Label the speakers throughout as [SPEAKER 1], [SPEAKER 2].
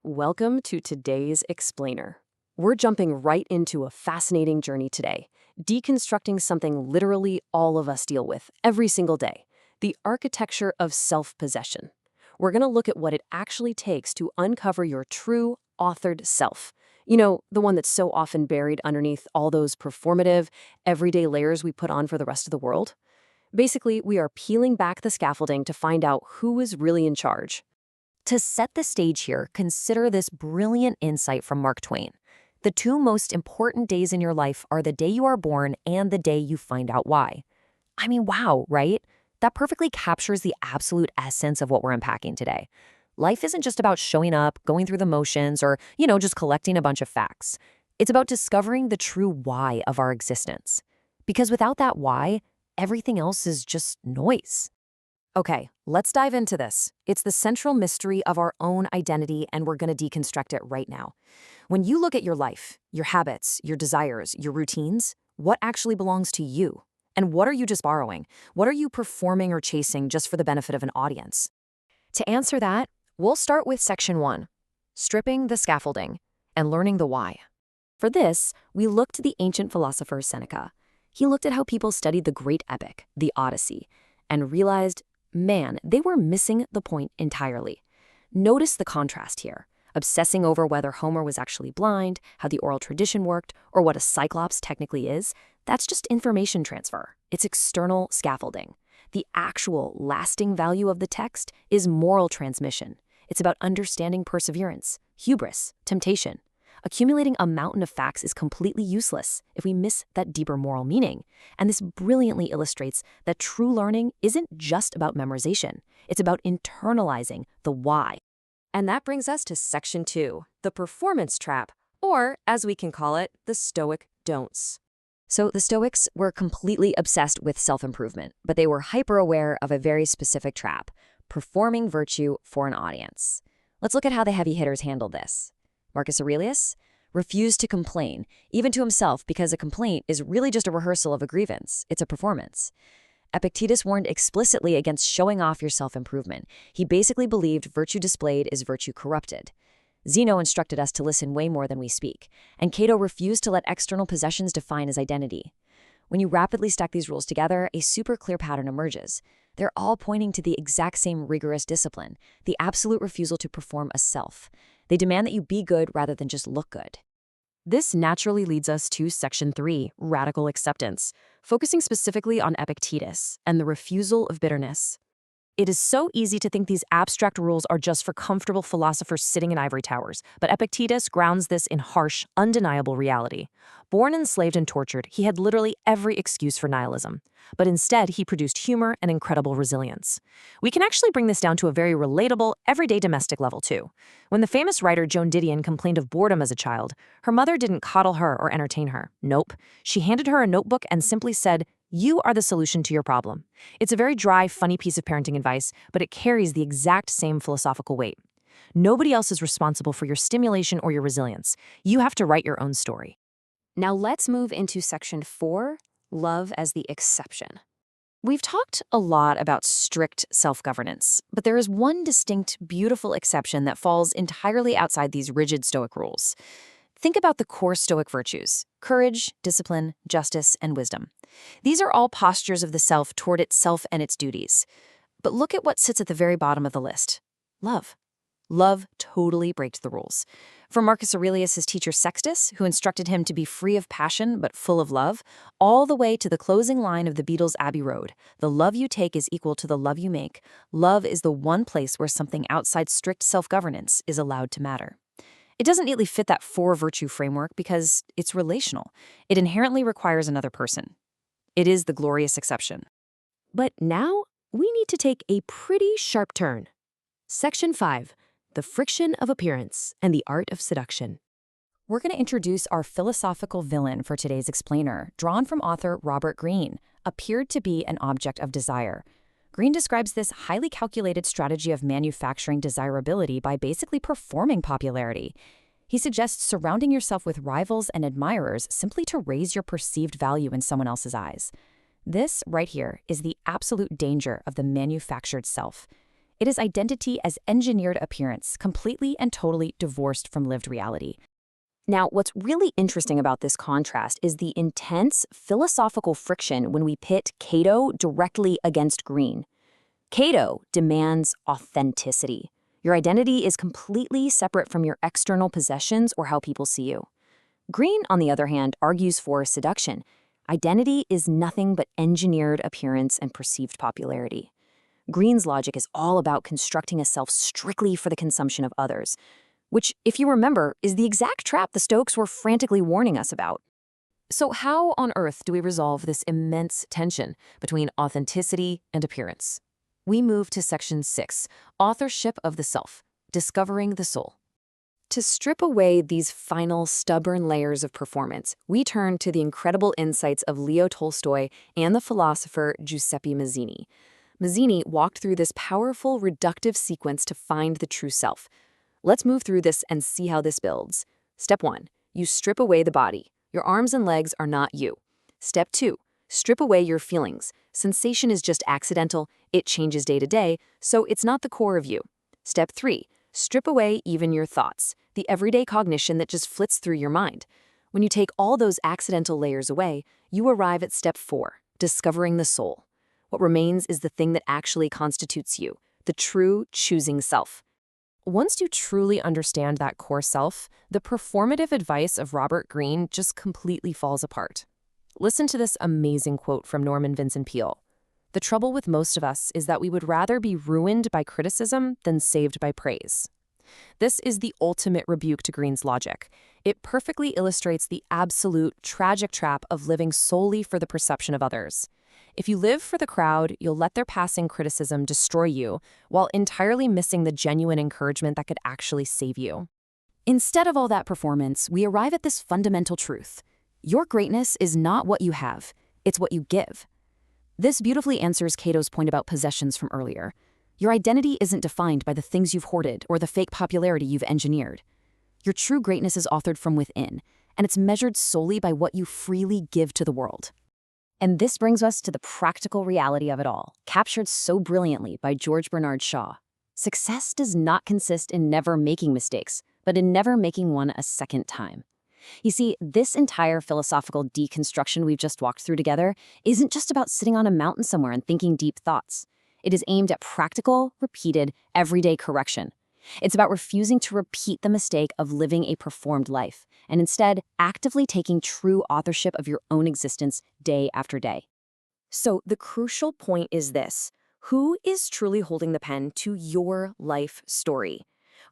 [SPEAKER 1] Welcome to today's Explainer. We're jumping right into a fascinating journey today, deconstructing something literally all of us deal with every single day, the architecture of self-possession. We're going to look at what it actually takes to uncover your true, authored self. You know, the one that's so often buried underneath all those performative, everyday layers we put on for the rest of the world. Basically, we are peeling back the scaffolding to find out who is really in charge.
[SPEAKER 2] To set the stage here, consider this brilliant insight from Mark Twain. The two most important days in your life are the day you are born and the day you find out why. I mean, wow, right? That perfectly captures the absolute essence of what we're unpacking today. Life isn't just about showing up, going through the motions, or, just collecting a bunch of facts. It's about discovering the true why of our existence. Because without that why, everything else is just noise.
[SPEAKER 1] Okay, let's dive into this. It's the central mystery of our own identity, and we're going to deconstruct it right now. When you look at your life, your habits, your desires, your routines, what actually belongs to you? And what are you just borrowing? What are you performing or chasing just for the benefit of an audience? To answer that, we'll start with Section 1, stripping the scaffolding and learning the why. For this, we look to the ancient philosopher Seneca. He looked at how people studied the great epic, the Odyssey, and realized, man, they were missing the point entirely. Notice the contrast here, obsessing over whether Homer was actually blind, how the oral tradition worked, or what a cyclops technically is. That's just information transfer. It's external scaffolding. The actual lasting value of the text is moral transmission. It's about understanding perseverance, hubris, temptation. Accumulating a mountain of facts is completely useless if we miss that deeper moral meaning. And this brilliantly illustrates that true learning isn't just about memorization. It's about internalizing the why. And that brings us to Section 2, the performance trap, or, as we can call it, the Stoic don'ts.
[SPEAKER 2] So the Stoics were completely obsessed with self-improvement, but they were hyper-aware of a very specific trap, performing virtue for an audience. Let's look at how the heavy hitters handled this. Marcus Aurelius refused to complain, even to himself, because a complaint is really just a rehearsal of a grievance. It's a performance. Epictetus warned explicitly against showing off your self-improvement. He basically believed virtue displayed is virtue corrupted. Zeno instructed us to listen way more than we speak, and Cato refused to let external possessions define his identity. When you rapidly stack these rules together, a super clear pattern emerges. They're all pointing to the exact same rigorous discipline, the absolute refusal to perform a self. They demand that you be good rather than just look good.
[SPEAKER 1] This naturally leads us to Section 3, radical acceptance, focusing specifically on Epictetus and the refusal of bitterness. It is so easy to think these abstract rules are just for comfortable philosophers sitting in ivory towers, but Epictetus grounds this in harsh, undeniable reality. Born enslaved and tortured, he had literally every excuse for nihilism. But instead, he produced humor and incredible resilience. We can actually bring this down to a very relatable, everyday domestic level, too. When the famous writer Joan Didion complained of boredom as a child, her mother didn't coddle her or entertain her. Nope. She handed her a notebook and simply said, "You are the solution to your problem." It's a very dry, funny piece of parenting advice, but it carries the exact same philosophical weight. Nobody else is responsible for your stimulation or your resilience. You have to write your own story. Now let's move into Section 4, love as the exception. We've talked a lot about strict self-governance, but there is one distinct, beautiful exception that falls entirely outside these rigid Stoic rules. Think about the core Stoic virtues: courage, discipline, justice, and wisdom. These are all postures of the self toward itself and its duties. But look at what sits at the very bottom of the list: love. Love totally breaks the rules. From Marcus Aurelius' his teacher Sextus, who instructed him to be free of passion but full of love, all the way to the closing line of the Beatles' Abbey Road: the love you take is equal to the love you make. Love is the one place where something outside strict self-governance is allowed to matter. It doesn't neatly fit that four-virtue framework because it's relational. It inherently requires another person. It is the glorious exception. But now, we need to take a pretty sharp turn. Section 5, the friction of appearance and the art of seduction.
[SPEAKER 2] We're going to introduce our philosophical villain for today's explainer, drawn from author Robert Greene, appeared to be an object of desire. Greene describes this highly calculated strategy of manufacturing desirability by basically performing popularity. He suggests surrounding yourself with rivals and admirers simply to raise your perceived value in someone else's eyes. This, right here, is the absolute danger of the manufactured self.
[SPEAKER 3] It is identity as engineered appearance, completely and totally divorced from lived reality.
[SPEAKER 1] Now, what's really interesting about this contrast is the intense philosophical friction when we pit Cato directly against Green. Cato demands authenticity. Your identity is completely separate from your external possessions or how people see you. Green, on the other hand, argues for seduction. Identity is nothing but engineered appearance and perceived popularity. Green's logic is all about constructing a self strictly for the consumption of others, which, if you remember, is the exact trap the Stoics were frantically warning us about. So how on earth do we resolve this immense tension between authenticity and appearance? We move to Section 6, Authorship of the Self, Discovering the Soul. To strip away these final stubborn layers of performance, we turn to the incredible insights of Leo Tolstoy and the philosopher Giuseppe Mazzini. Mazzini walked through this powerful reductive sequence to find the true self. Let's move through this and see how this builds. Step 1. You strip away the body. Your arms and legs are not you. Step 2. Strip away your feelings. Sensation is just accidental, it changes day to day, so it's not the core of you. Step 3. Strip away even your thoughts, the everyday cognition that just flits through your mind. When you take all those accidental layers away, you arrive at Step 4, discovering the soul. What remains is the thing that actually constitutes you, the true choosing self. Once you truly understand that core self, the performative advice of Robert Greene just completely falls apart. Listen to this amazing quote from Norman Vincent Peale. "The trouble with most of us is that we would rather be ruined by criticism than saved by praise." This is the ultimate rebuke to Greene's logic. It perfectly illustrates the absolute tragic trap of living solely for the perception of others. If you live for the crowd, you'll let their passing criticism destroy you, while entirely missing the genuine encouragement that could actually save you. Instead of all that performance, we arrive at this fundamental truth. Your greatness is not what you have, it's what you give. This beautifully answers Cato's point about possessions from earlier. Your identity isn't defined by the things you've hoarded or the fake popularity you've engineered. Your true greatness is authored from within, and it's measured solely by what you freely give to the world. And this brings us to the practical reality of it all, captured so brilliantly by George Bernard Shaw. Success does not consist in never making mistakes, but in never making one a second time. You see, this entire philosophical deconstruction we've just walked through together isn't just about sitting on a mountain somewhere and thinking deep thoughts. It is aimed at practical, repeated, everyday correction. It's about refusing to repeat the mistake of living a performed life, and instead actively taking true authorship of your own existence day after day. So the crucial point is this: who is truly holding the pen to your life story?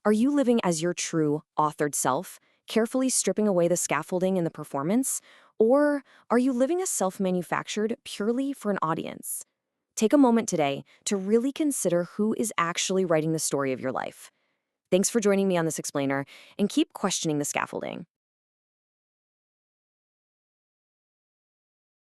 [SPEAKER 1] Are you living as your true, authored self, carefully stripping away the scaffolding and the performance? Or are you living a self-manufactured purely for an audience? Take a moment today to really consider who is actually writing the story of your life. Thanks for joining me on this explainer, and keep questioning the scaffolding.